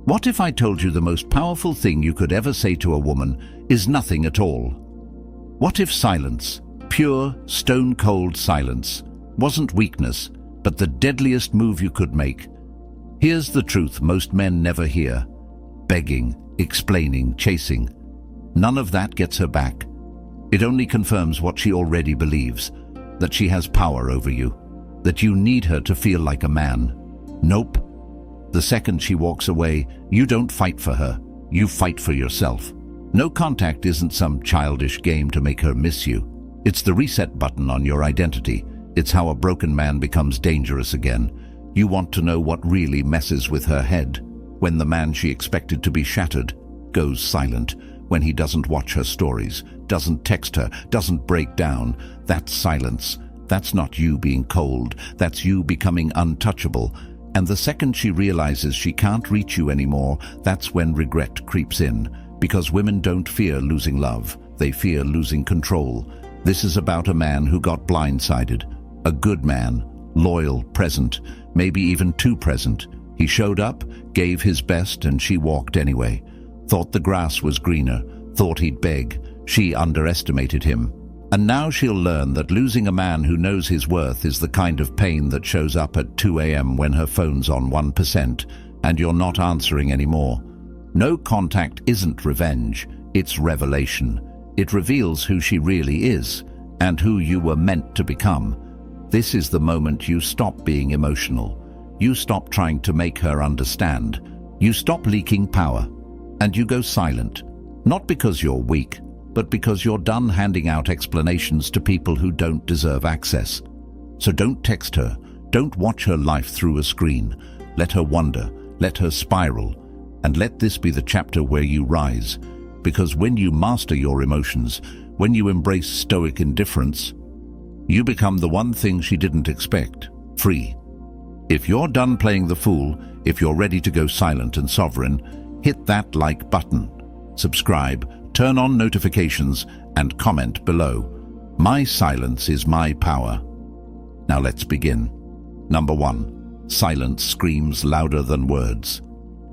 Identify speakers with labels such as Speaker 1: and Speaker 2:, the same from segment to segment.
Speaker 1: What if I told you the most powerful thing you could ever say to a woman is nothing at all? What if silence, pure, stone-cold silence, wasn't weakness, but the deadliest move you could make? Here's the truth most men never hear. Begging, explaining, chasing. None of that gets her back. It only confirms what she already believes, that she has power over you, that you need her to feel like a man. Nope. The second she walks away, you don't fight for her, you fight for yourself. No contact isn't some childish game to make her miss you. It's the reset button on your identity. It's how a broken man becomes dangerous again. You want to know what really messes with her head. When the man she expected to be shattered goes silent, when he doesn't watch her stories, doesn't text her, doesn't break down, that's silence. That's not you being cold, that's you becoming untouchable. And the second she realizes she can't reach you anymore, that's when regret creeps in. Because women don't fear losing love, they fear losing control. This is about a man who got blindsided. A good man, loyal, present, maybe even too present. He showed up, gave his best, and she walked anyway. Thought the grass was greener, thought he'd beg. She underestimated him. And now she'll learn that losing a man who knows his worth is the kind of pain that shows up at 2 a.m. when her phone's on 1% and you're not answering anymore. No contact isn't revenge, it's revelation. It reveals who she really is and who you were meant to become. This is the moment you stop being emotional. You stop trying to make her understand. You stop leaking power. And you go silent. Not because you're weak, but because you're done handing out explanations to people who don't deserve access. So don't text her. Don't watch her life through a screen. Let her wonder. Let her spiral. And let this be the chapter where you rise. Because when you master your emotions, when you embrace stoic indifference, you become the one thing she didn't expect: free. If you're done playing the fool, if you're ready to go silent and sovereign, hit that like button, subscribe, turn on notifications, and comment below. My silence is my power. Now let's begin. Number 1. Silence screams louder than words.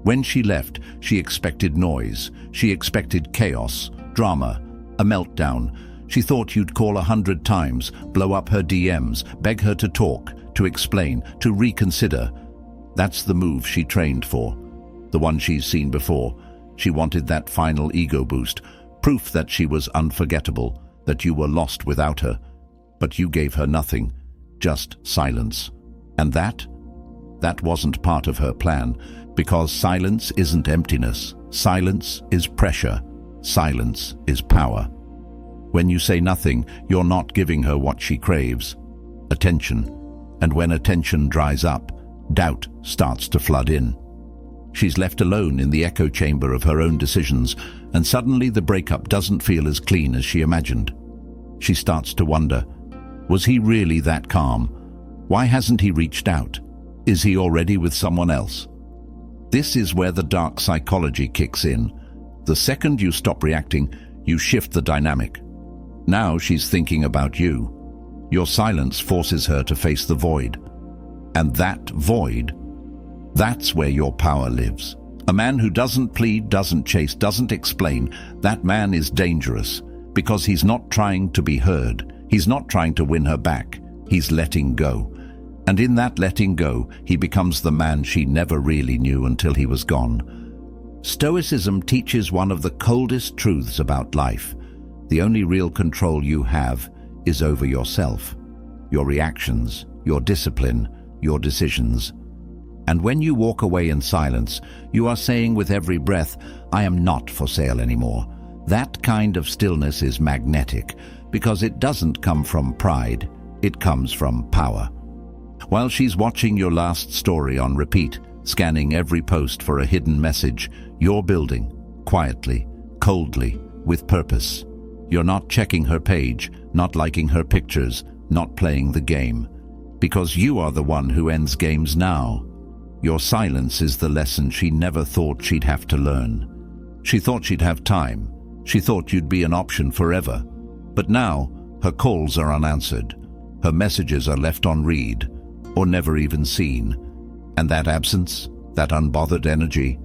Speaker 1: When she left, she expected noise. She expected chaos, drama, a meltdown. She thought you'd call 100 times, blow up her DMs, beg her to talk, to explain, to reconsider. That's the move she trained for. The one she's seen before. She wanted that final ego boost, proof that she was unforgettable, that you were lost without her. But you gave her nothing, just silence. And that wasn't part of her plan, because silence isn't emptiness. Silence is pressure. Silence is power. When you say nothing, you're not giving her what she craves: attention. And when attention dries up, doubt starts to flood in. She's left alone in the echo chamber of her own decisions, and suddenly the breakup doesn't feel as clean as she imagined. She starts to wonder, was he really that calm? Why hasn't he reached out? Is he already with someone else? This is where the dark psychology kicks in. The second you stop reacting, you shift the dynamic. Now she's thinking about you. Your silence forces her to face the void. And that void, that's where your power lives. A man who doesn't plead, doesn't chase, doesn't explain, that man is dangerous, because he's not trying to be heard. He's not trying to win her back. He's letting go. And in that letting go, he becomes the man she never really knew until he was gone. Stoicism teaches one of the coldest truths about life. The only real control you have is over yourself, your reactions, your discipline, your decisions. And when you walk away in silence, you are saying with every breath, I am not for sale anymore. That kind of stillness is magnetic, because it doesn't come from pride, it comes from power. While she's watching your last story on repeat, scanning every post for a hidden message, you're building, quietly, coldly, with purpose. You're not checking her page, not liking her pictures, not playing the game. Because you are the one who ends games now. Your silence is the lesson she never thought she'd have to learn. She thought she'd have time. She thought you'd be an option forever. But now, her calls are unanswered. Her messages are left on read, or never even seen. And that absence, that unbothered energy,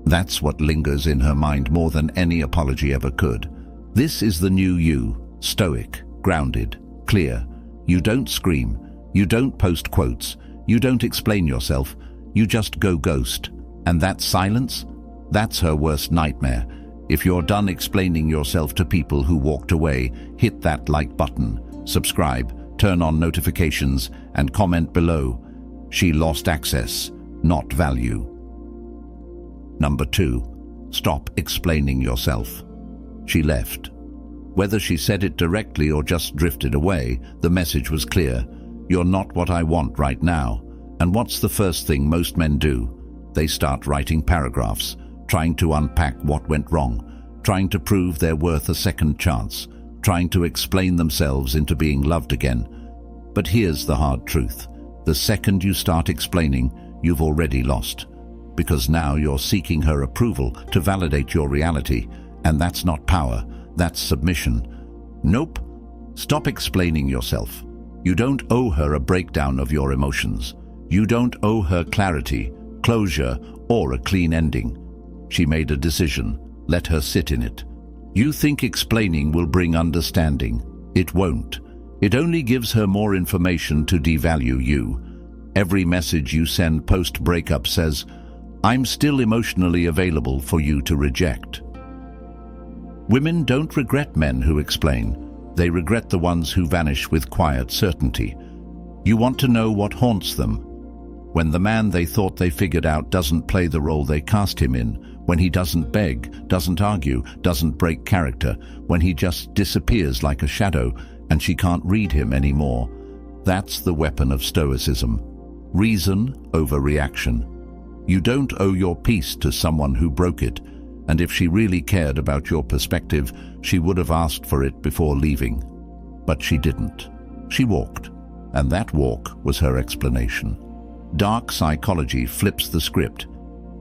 Speaker 1: That's what lingers in her mind more than any apology ever could. This is the new you, stoic, grounded, clear. You don't scream, you don't post quotes, you don't explain yourself, you just go ghost. And that silence? That's her worst nightmare. If you're done explaining yourself to people who walked away, hit that like button, subscribe, turn on notifications, and comment below. She lost access, not value. Number 2. Stop explaining yourself. She left. Whether she said it directly or just drifted away, the message was clear. You're not what I want right now. And what's the first thing most men do? They start writing paragraphs, trying to unpack what went wrong, trying to prove they're worth a second chance, trying to explain themselves into being loved again. But here's the hard truth. The second you start explaining, you've already lost. Because now you're seeking her approval to validate your reality, and that's not power, that's submission. Nope. Stop explaining yourself. You don't owe her a breakdown of your emotions. You don't owe her clarity, closure, or a clean ending. She made a decision. Let her sit in it. You think explaining will bring understanding. It won't. It only gives her more information to devalue you. Every message you send post-breakup says, I'm still emotionally available for you to reject. Women don't regret men who explain. They regret the ones who vanish with quiet certainty. You want to know what haunts them. When the man they thought they figured out doesn't play the role they cast him in, when he doesn't beg, doesn't argue, doesn't break character, when he just disappears like a shadow and she can't read him anymore. That's the weapon of Stoicism. Reason over reaction. You don't owe your peace to someone who broke it, and if she really cared about your perspective, she would have asked for it before leaving. But she didn't. She walked, and that walk was her explanation. Dark psychology flips the script.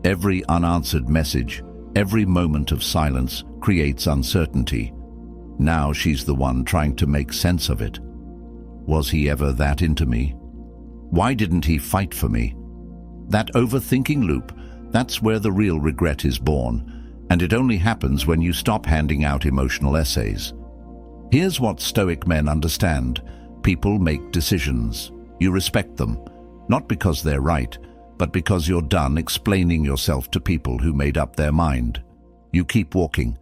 Speaker 1: Every unanswered message, every moment of silence creates uncertainty. Now she's the one trying to make sense of it. Was he ever that into me? Why didn't he fight for me? That overthinking loop, that's where the real regret is born, and it only happens when you stop handing out emotional essays. Here's what Stoic men understand. People make decisions. You respect them, not because they're right, but because you're done explaining yourself to people who made up their mind. You keep walking,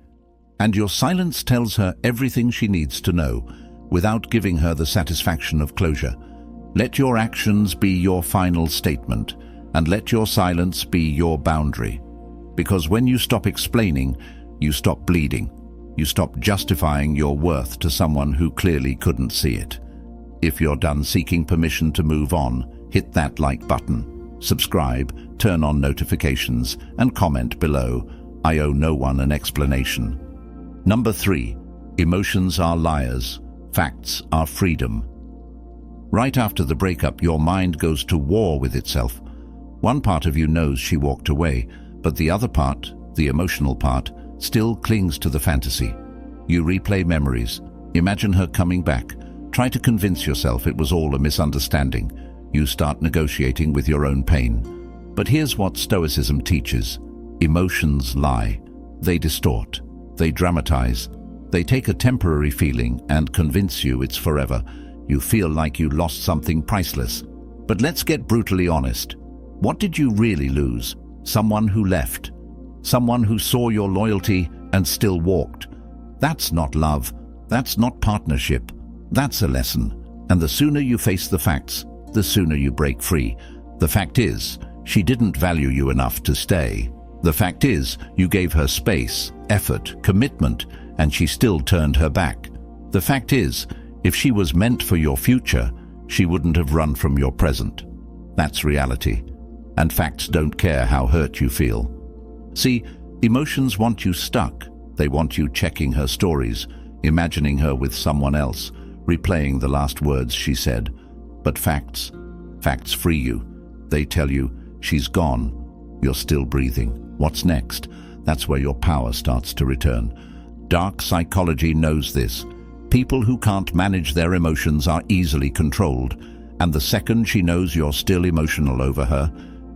Speaker 1: and your silence tells her everything she needs to know, without giving her the satisfaction of closure. Let your actions be your final statement, and let your silence be your boundary. Because when you stop explaining, you stop bleeding. You stop justifying your worth to someone who clearly couldn't see it. If you're done seeking permission to move on, hit that like button, subscribe, turn on notifications, and comment below. I owe no one an explanation. Number 3. Emotions are liars. Facts are freedom. Right after the breakup, your mind goes to war with itself. One part of you knows she walked away, but the other part, the emotional part, still clings to the fantasy. You replay memories. Imagine her coming back. Try to convince yourself it was all a misunderstanding. You start negotiating with your own pain. But here's what Stoicism teaches. Emotions lie. They distort. They dramatize. They take a temporary feeling and convince you it's forever. You feel like you lost something priceless. But let's get brutally honest. What did you really lose? Someone who left. Someone who saw your loyalty and still walked. That's not love. That's not partnership. That's a lesson. And the sooner you face the facts, the sooner you break free. The fact is, she didn't value you enough to stay. The fact is, you gave her space, effort, commitment, and she still turned her back. The fact is, if she was meant for your future, she wouldn't have run from your present. That's reality. And facts don't care how hurt you feel. See, emotions want you stuck. They want you checking her stories, imagining her with someone else, replaying the last words she said. But facts free you. They tell you, she's gone. You're still breathing. What's next? That's where your power starts to return. Dark psychology knows this. People who can't manage their emotions are easily controlled, and the second she knows you're still emotional over her,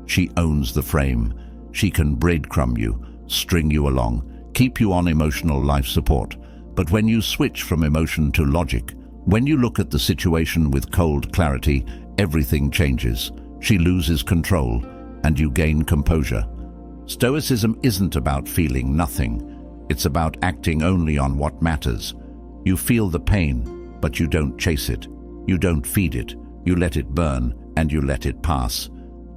Speaker 1: she owns the frame. She can breadcrumb you, string you along, keep you on emotional life support. But when you switch from emotion to logic, when you look at the situation with cold clarity, everything changes. She loses control, and you gain composure. Stoicism isn't about feeling nothing. It's about acting only on what matters. You feel the pain, but you don't chase it. You don't feed it. You let it burn, and you let it pass.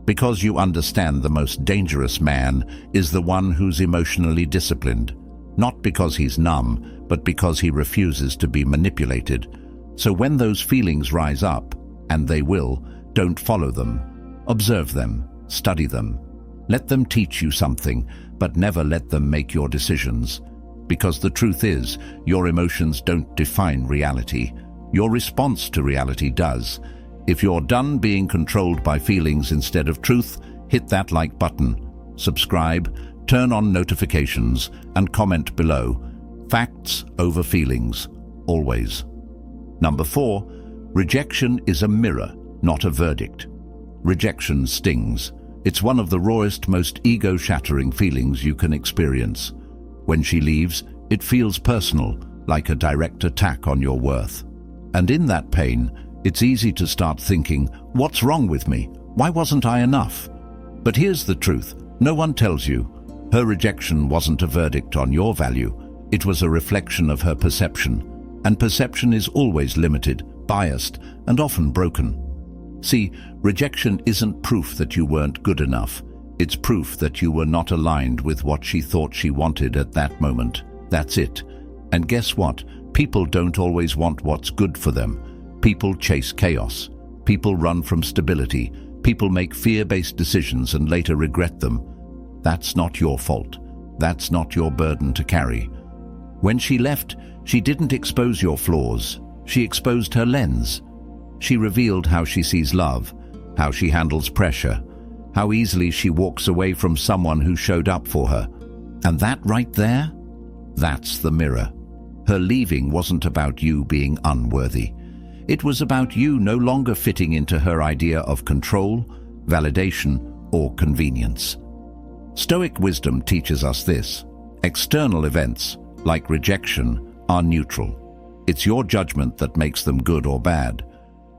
Speaker 1: Because you understand the most dangerous man is the one who's emotionally disciplined. Not because he's numb, but because he refuses to be manipulated. So when those feelings rise up, and they will, don't follow them. Observe them, study them. Let them teach you something, but never let them make your decisions. Because the truth is, your emotions don't define reality. Your response to reality does. If you're done being controlled by feelings instead of truth, hit that like button, subscribe, turn on notifications, and comment below. Facts over feelings, always. Number 4, rejection is a mirror, not a verdict. Rejection stings. It's one of the rawest, most ego-shattering feelings you can experience. When she leaves, it feels personal, like a direct attack on your worth. And in that pain, it's easy to start thinking, what's wrong with me? Why wasn't I enough? But here's the truth. No one tells you. Her rejection wasn't a verdict on your value. It was a reflection of her perception. And perception is always limited, biased, and often broken. See, rejection isn't proof that you weren't good enough. It's proof that you were not aligned with what she thought she wanted at that moment. That's it. And guess what? People don't always want what's good for them. People chase chaos. People run from stability. People make fear-based decisions and later regret them. That's not your fault. That's not your burden to carry. When she left, she didn't expose your flaws. She exposed her lens. She revealed how she sees love, how she handles pressure, how easily she walks away from someone who showed up for her. And that right there, that's the mirror. Her leaving wasn't about you being unworthy. It was about you no longer fitting into her idea of control, validation, or convenience. Stoic wisdom teaches us this. External events, like rejection, are neutral. It's your judgment that makes them good or bad.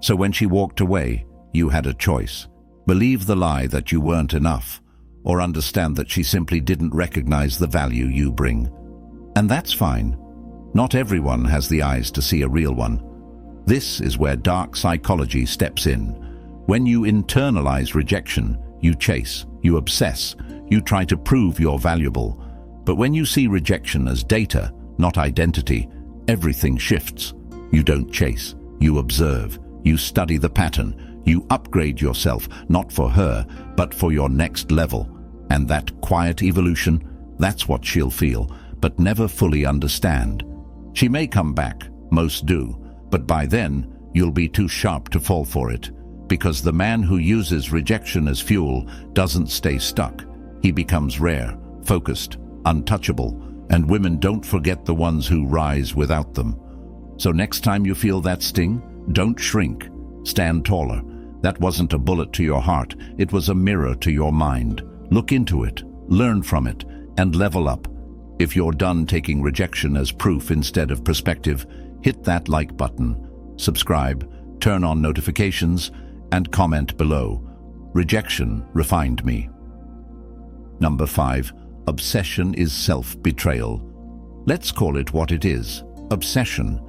Speaker 1: So when she walked away, you had a choice. Believe the lie that you weren't enough, or understand that she simply didn't recognize the value you bring. And that's fine. Not everyone has the eyes to see a real one. This is where dark psychology steps in. When you internalize rejection, you chase, you obsess, you try to prove you're valuable. But when you see rejection as data, not identity, everything shifts. You don't chase, you observe, you study the pattern, you upgrade yourself, not for her, but for your next level. And that quiet evolution, that's what she'll feel, but never fully understand. She may come back, most do, but by then, you'll be too sharp to fall for it. Because the man who uses rejection as fuel doesn't stay stuck. He becomes rare, focused, untouchable, and women don't forget the ones who rise without them. So next time you feel that sting, don't shrink. Stand taller. That wasn't a bullet to your heart, it was a mirror to your mind. Look into it, learn from it, and level up. If you're done taking rejection as proof instead of perspective, hit that like button, subscribe, turn on notifications, and comment below. Rejection refined me. Number 5. Obsession is self-betrayal. Let's call it what it is. Obsession.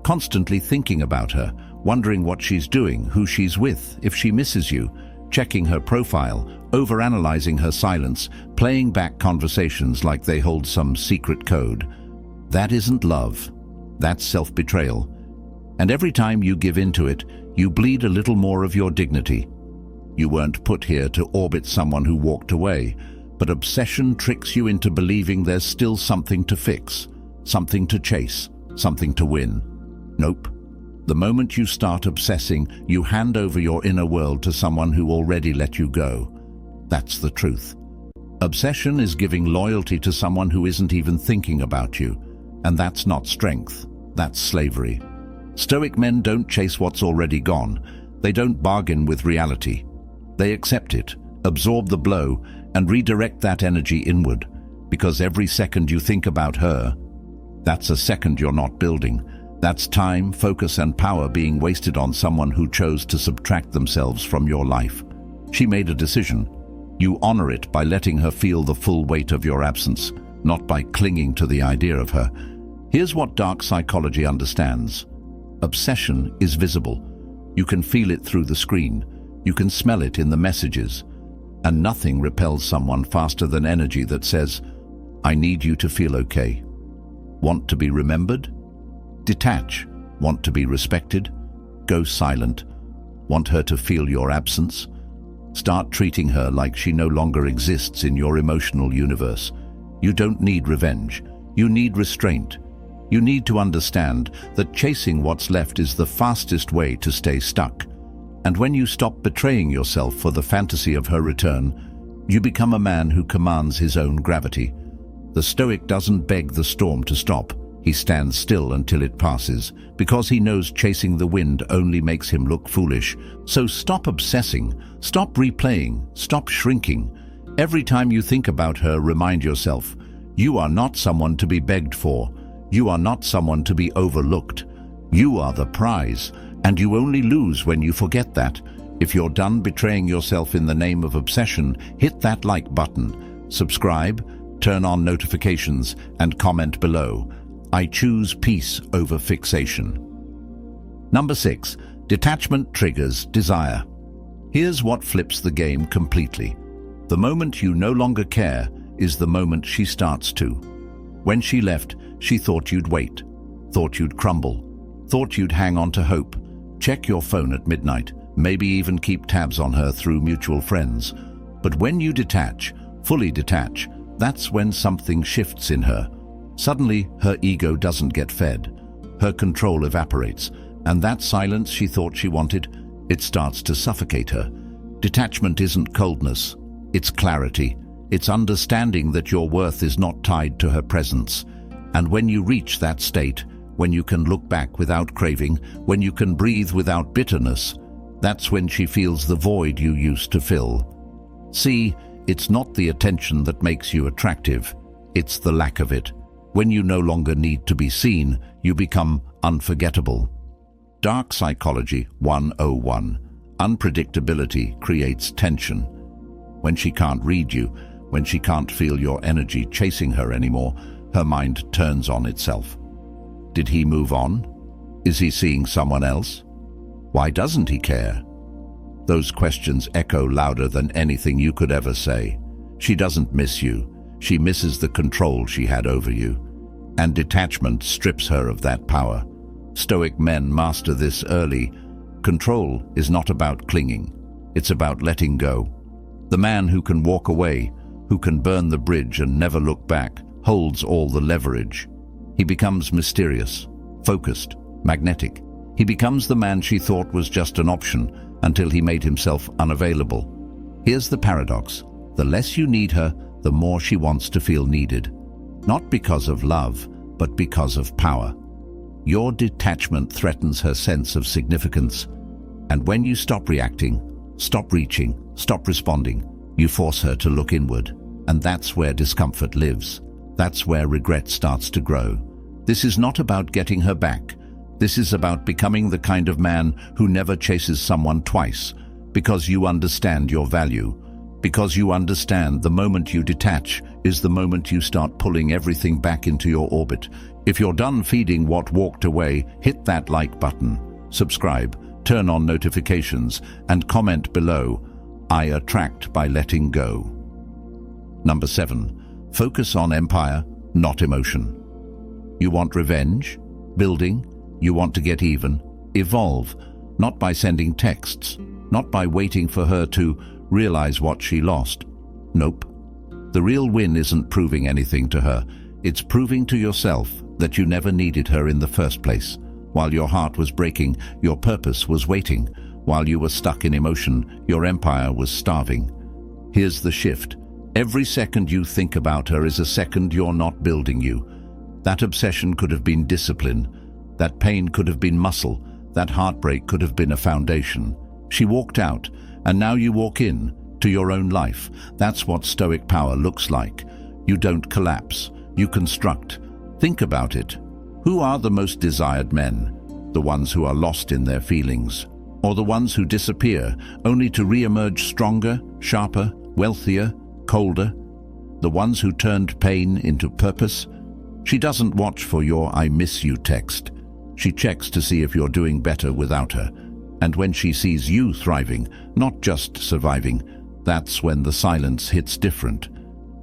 Speaker 1: Constantly thinking about her, wondering what she's doing, who she's with, if she misses you, checking her profile, overanalyzing her silence, playing back conversations like they hold some secret code. That isn't love. That's self-betrayal. And every time you give into it, you bleed a little more of your dignity. You weren't put here to orbit someone who walked away, but obsession tricks you into believing there's still something to fix, something to chase, something to win. Nope. The moment you start obsessing, you hand over your inner world to someone who already let you go. That's the truth. Obsession is giving loyalty to someone who isn't even thinking about you. And that's not strength, that's slavery. Stoic men don't chase what's already gone. They don't bargain with reality. They accept it, absorb the blow, and redirect that energy inward, because every second you think about her, that's a second you're not building. That's time, focus, and power being wasted on someone who chose to subtract themselves from your life. She made a decision. You honor it by letting her feel the full weight of your absence, not by clinging to the idea of her. Here's what dark psychology understands. Obsession is visible. You can feel it through the screen. You can smell it in the messages. And nothing repels someone faster than energy that says, I need you to feel okay. Want to be remembered? Detach. Want to be respected? Go silent. Want her to feel your absence? Start treating her like she no longer exists in your emotional universe. You don't need revenge. You need restraint. You need to understand that chasing what's left is the fastest way to stay stuck. And when you stop betraying yourself for the fantasy of her return, you become a man who commands his own gravity. The Stoic doesn't beg the storm to stop. He stands still until it passes, because he knows chasing the wind only makes him look foolish. So stop obsessing, stop replaying, stop shrinking. Every time you think about her, remind yourself, you are not someone to be begged for. You are not someone to be overlooked. You are the prize, and you only lose when you forget that. If you're done betraying yourself in the name of obsession, hit that like button, subscribe, turn on notifications, and comment below. I choose peace over fixation. Number 6. Detachment triggers desire. Here's what flips the game completely. The moment you no longer care is the moment she starts to. When she left, she thought you'd wait, thought you'd crumble, thought you'd hang on to hope, check your phone at midnight, maybe even keep tabs on her through mutual friends. But when you detach, fully detach, that's when something shifts in her. Suddenly, her ego doesn't get fed. Her control evaporates, and that silence she thought she wanted, it starts to suffocate her. Detachment isn't coldness, it's clarity. It's understanding that your worth is not tied to her presence. And when you reach that state, when you can look back without craving, when you can breathe without bitterness, that's when she feels the void you used to fill. See, it's not the attention that makes you attractive, it's the lack of it. When you no longer need to be seen, you become unforgettable. Dark Psychology 101. Unpredictability creates tension. When she can't read you, when she can't feel your energy chasing her anymore, her mind turns on itself. Did he move on? Is he seeing someone else? Why doesn't he care? Those questions echo louder than anything you could ever say. She doesn't miss you. She misses the control she had over you. And detachment strips her of that power. Stoic men master this early. Control is not about clinging. It's about letting go. The man who can walk away, who can burn the bridge and never look back, holds all the leverage. He becomes mysterious, focused, magnetic. He becomes the man she thought was just an option until he made himself unavailable. Here's the paradox. The less you need her, the more she wants to feel needed. Not because of love, but because of power. Your detachment threatens her sense of significance. And when you stop reacting, stop reaching, stop responding, you force her to look inward. And that's where discomfort lives. That's where regret starts to grow. This is not about getting her back. This is about becoming the kind of man who never chases someone twice, because you understand your value. Because you understand the moment you detach is the moment you start pulling everything back into your orbit. If you're done feeding what walked away, hit that like button, subscribe, turn on notifications, and comment below, I attract by letting go. Number 7. Focus on empire, not emotion. You want revenge? Building? You want to get even? Evolve, not by sending texts, not by waiting for her to realize what she lost. Nope. The real win isn't proving anything to her. It's proving to yourself that you never needed her in the first place. While your heart was breaking, your purpose was waiting. While you were stuck in emotion, your empire was starving. Here's the shift. Every second you think about her is a second you're not building you. That obsession could have been discipline. That pain could have been muscle. That heartbreak could have been a foundation. She walked out, and now you walk in, to your own life. That's what Stoic power looks like. You don't collapse, you construct. Think about it. Who are the most desired men? The ones who are lost in their feelings, or the ones who disappear only to re-emerge stronger, sharper, wealthier, colder? The ones who turned pain into purpose? She doesn't watch for your "I miss you" text. She checks to see if you're doing better without her. And when she sees you thriving, not just surviving, that's when the silence hits different.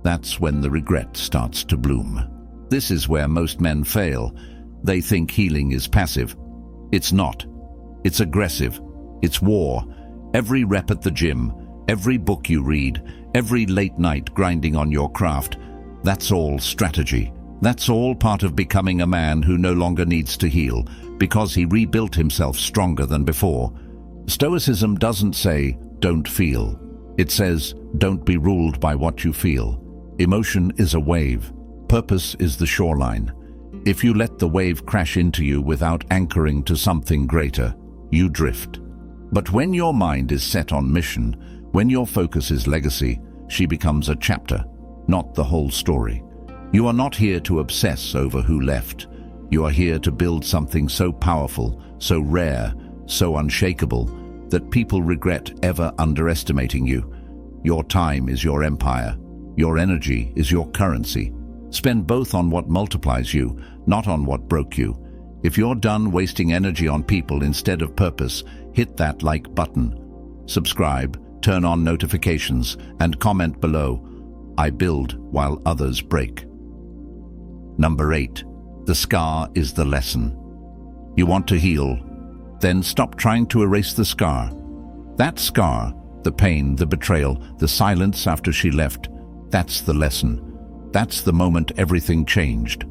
Speaker 1: That's when the regret starts to bloom. This is where most men fail. They think healing is passive. It's not. It's aggressive. It's war. Every rep at the gym, every book you read, every late night grinding on your craft, that's all strategy. That's all part of becoming a man who no longer needs to heal because he rebuilt himself stronger than before. Stoicism doesn't say, "Don't feel." It says, "Don't be ruled by what you feel." Emotion is a wave. Purpose is the shoreline. If you let the wave crash into you without anchoring to something greater, you drift. But when your mind is set on mission, when your focus is legacy, she becomes a chapter, not the whole story. You are not here to obsess over who left. You are here to build something so powerful, so rare, so unshakable, that people regret ever underestimating you. Your time is your empire. Your energy is your currency. Spend both on what multiplies you, not on what broke you. If you're done wasting energy on people instead of purpose, hit that like button. Subscribe, turn on notifications, and comment below. I build while others break. Number 8. The scar is the lesson. You want to heal? Then stop trying to erase the scar. That scar, the pain, the betrayal, the silence after she left, that's the lesson. That's the moment everything changed.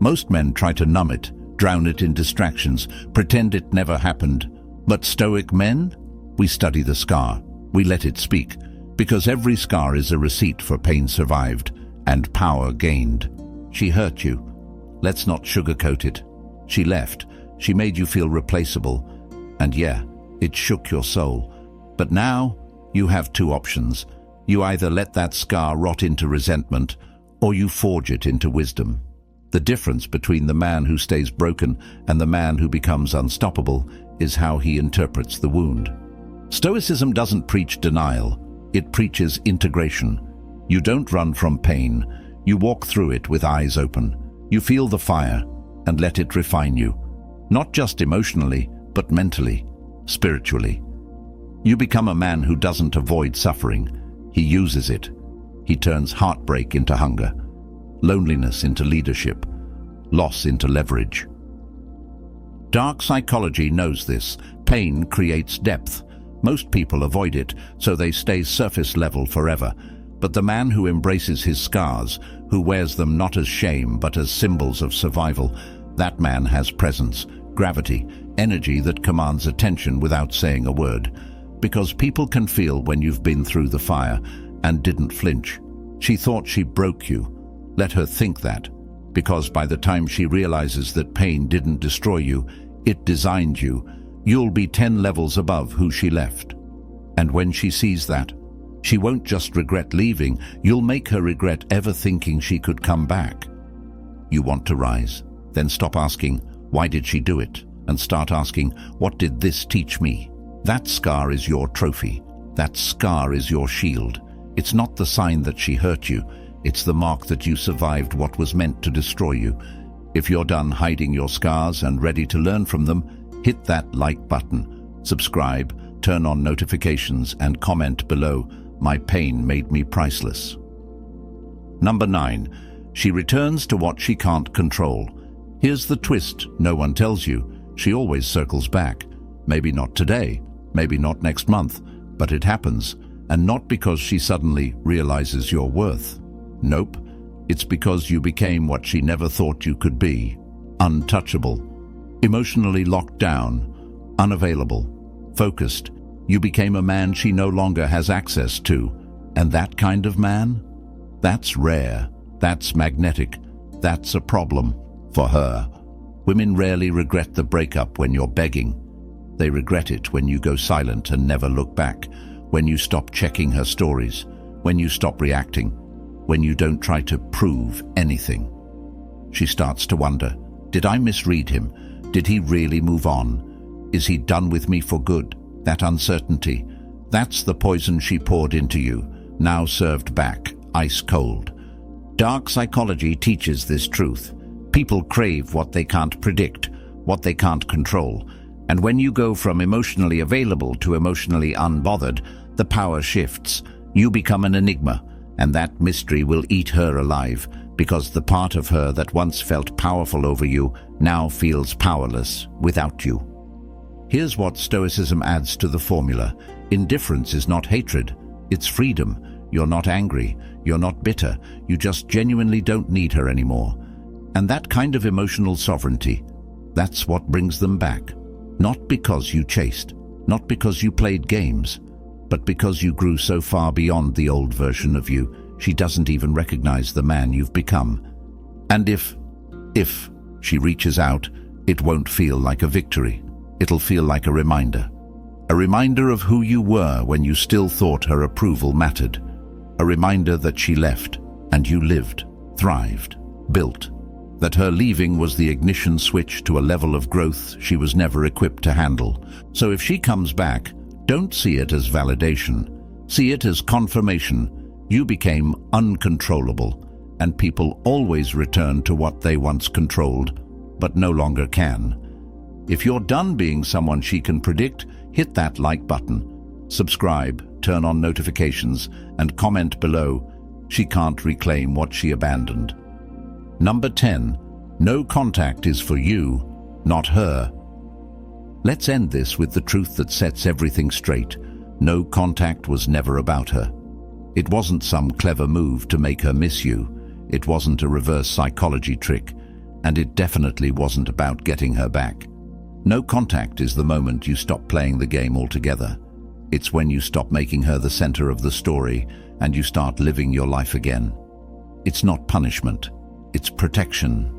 Speaker 1: Most men try to numb it, drown it in distractions, pretend it never happened. But Stoic men? We study the scar. We let it speak, because every scar is a receipt for pain survived and power gained. She hurt you. Let's not sugarcoat it. She left. She made you feel replaceable. And yeah, it shook your soul. But now, you have two options. You either let that scar rot into resentment, or you forge it into wisdom. The difference between the man who stays broken and the man who becomes unstoppable is how he interprets the wound. Stoicism doesn't preach denial. It preaches integration. You don't run from pain. You walk through it with eyes open. You feel the fire and let it refine you. Not just emotionally, but mentally, spiritually. You become a man who doesn't avoid suffering. He uses it. He turns heartbreak into hunger, loneliness into leadership, loss into leverage. Dark psychology knows this. Pain creates depth. Most people avoid it, so they stay surface level forever. But the man who embraces his scars, who wears them not as shame but as symbols of survival, that man has presence, gravity, energy that commands attention without saying a word. Because people can feel when you've been through the fire and didn't flinch. She thought she broke you. Let her think that, because by the time she realizes that pain didn't destroy you, it designed you, you'll be 10 levels above who she left. And when she sees that, she won't just regret leaving, you'll make her regret ever thinking she could come back. You want to rise? Then stop asking, "Why did she do it?" and start asking, "What did this teach me?" That scar is your trophy. That scar is your shield. It's not the sign that she hurt you. It's the mark that you survived what was meant to destroy you. If you're done hiding your scars and ready to learn from them, hit that like button, subscribe, turn on notifications, and comment below, "My pain made me priceless." Number 9. She returns to what she can't control. Here's the twist no one tells you. She always circles back. Maybe not today, maybe not next month, but it happens. And not because she suddenly realizes your worth. Nope, it's because you became what she never thought you could be. Untouchable, emotionally locked down, unavailable, focused. You became a man she no longer has access to. And that kind of man? That's rare, that's magnetic, that's a problem for her. Women rarely regret the breakup when you're begging. They regret it when you go silent and never look back. when you stop checking her stories, when you stop reacting, when you don't try to prove anything. She starts to wonder, did I misread him? Did he really move on? Is he done with me for good? That uncertainty, that's the poison she poured into you, now served back, ice cold. Dark psychology teaches this truth. People crave what they can't predict, what they can't control. And when you go from emotionally available to emotionally unbothered, the power shifts. You become an enigma, and that mystery will eat her alive, because the part of her that once felt powerful over you now feels powerless without you. Here's what Stoicism adds to the formula. Indifference is not hatred, it's freedom. You're not angry, you're not bitter, you just genuinely don't need her anymore. And that kind of emotional sovereignty, that's what brings them back. Not because you chased, not because you played games, but because you grew so far beyond the old version of you, she doesn't even recognize the man you've become. And if she reaches out, it won't feel like a victory. It'll feel like a reminder. A reminder of who you were when you still thought her approval mattered. A reminder that she left, and you lived, thrived, built. That her leaving was the ignition switch to a level of growth she was never equipped to handle. So if she comes back, don't see it as validation. See it as confirmation. You became uncontrollable, and people always return to what they once controlled, but no longer can. If you're done being someone she can predict, hit that like button. Subscribe, turn on notifications, and comment below. She can't reclaim what she abandoned. Number 10. No contact is for you, not her. Let's end this with the truth that sets everything straight. No contact was never about her. It wasn't some clever move to make her miss you. It wasn't a reverse psychology trick, and it definitely wasn't about getting her back. No contact is the moment you stop playing the game altogether. It's when you stop making her the center of the story and you start living your life again. It's not punishment. It's protection.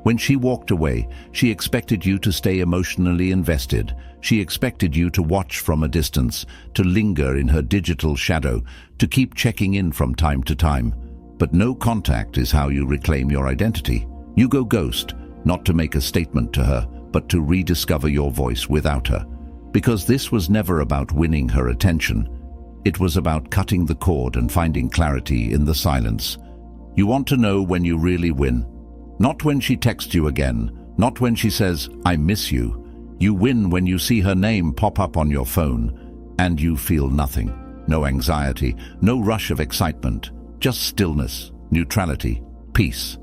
Speaker 1: When she walked away, she expected you to stay emotionally invested. She expected you to watch from a distance, to linger in her digital shadow, to keep checking in from time to time. But no contact is how you reclaim your identity. You go ghost, not to make a statement to her, but to rediscover your voice without her. Because this was never about winning her attention. It was about cutting the cord and finding clarity in the silence. You want to know when you really win. Not when she texts you again, not when she says, "I miss you." You win when you see her name pop up on your phone, and you feel nothing. No anxiety, no rush of excitement, just stillness, neutrality, peace.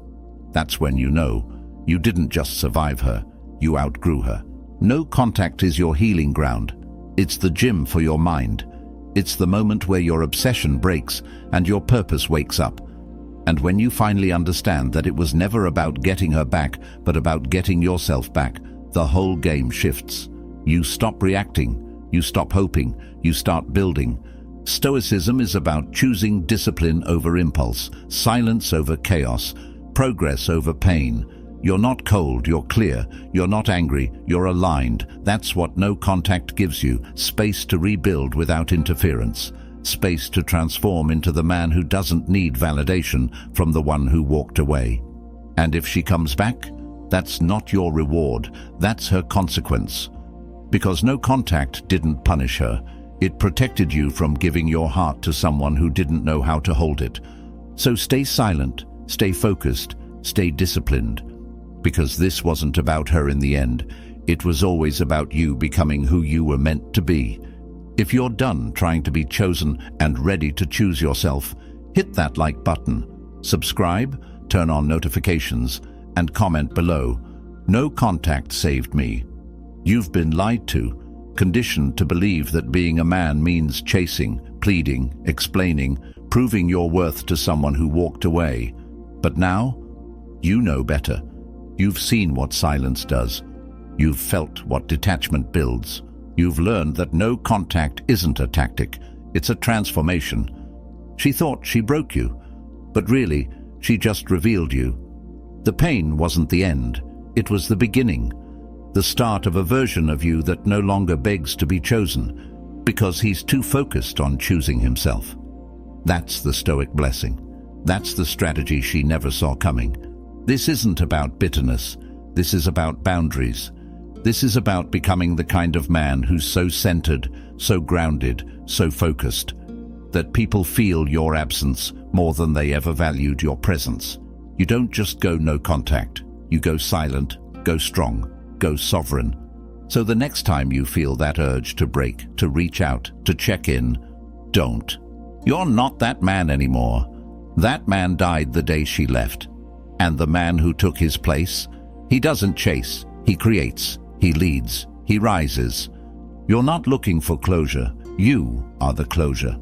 Speaker 1: That's when you know you didn't just survive her, you outgrew her. No contact is your healing ground. It's the gym for your mind. It's the moment where your obsession breaks and your purpose wakes up. And when you finally understand that it was never about getting her back, but about getting yourself back, the whole game shifts. You stop reacting, you stop hoping, you start building. Stoicism is about choosing discipline over impulse, silence over chaos, progress over pain. You're not cold, you're clear, you're not angry, you're aligned. That's what no contact gives you, space to rebuild without interference. Space to transform into the man who doesn't need validation from the one who walked away. And if she comes back, that's not your reward, that's her consequence. Because no contact didn't punish her, it protected you from giving your heart to someone who didn't know how to hold it. So stay silent, stay focused, stay disciplined. Because this wasn't about her in the end, it was always about you becoming who you were meant to be. If you're done trying to be chosen and ready to choose yourself, hit that like button, subscribe, turn on notifications, and comment below. No contact saved me. You've been lied to, conditioned to believe that being a man means chasing, pleading, explaining, proving your worth to someone who walked away. But now, you know better. You've seen what silence does. You've felt what detachment builds. You've learned that no contact isn't a tactic, it's a transformation. She thought she broke you, but really, she just revealed you. The pain wasn't the end, it was the beginning. The start of a version of you that no longer begs to be chosen, because he's too focused on choosing himself. That's the Stoic blessing. That's the strategy she never saw coming. This isn't about bitterness. This is about boundaries. This is about becoming the kind of man who's so centered, so grounded, so focused, that people feel your absence more than they ever valued your presence. You don't just go no contact. You go silent, go strong, go sovereign. So the next time you feel that urge to break, to reach out, to check in, don't. You're not that man anymore. That man died the day she left. And the man who took his place, he doesn't chase, he creates, he leads, he rises. You're not looking for closure. You are the closure.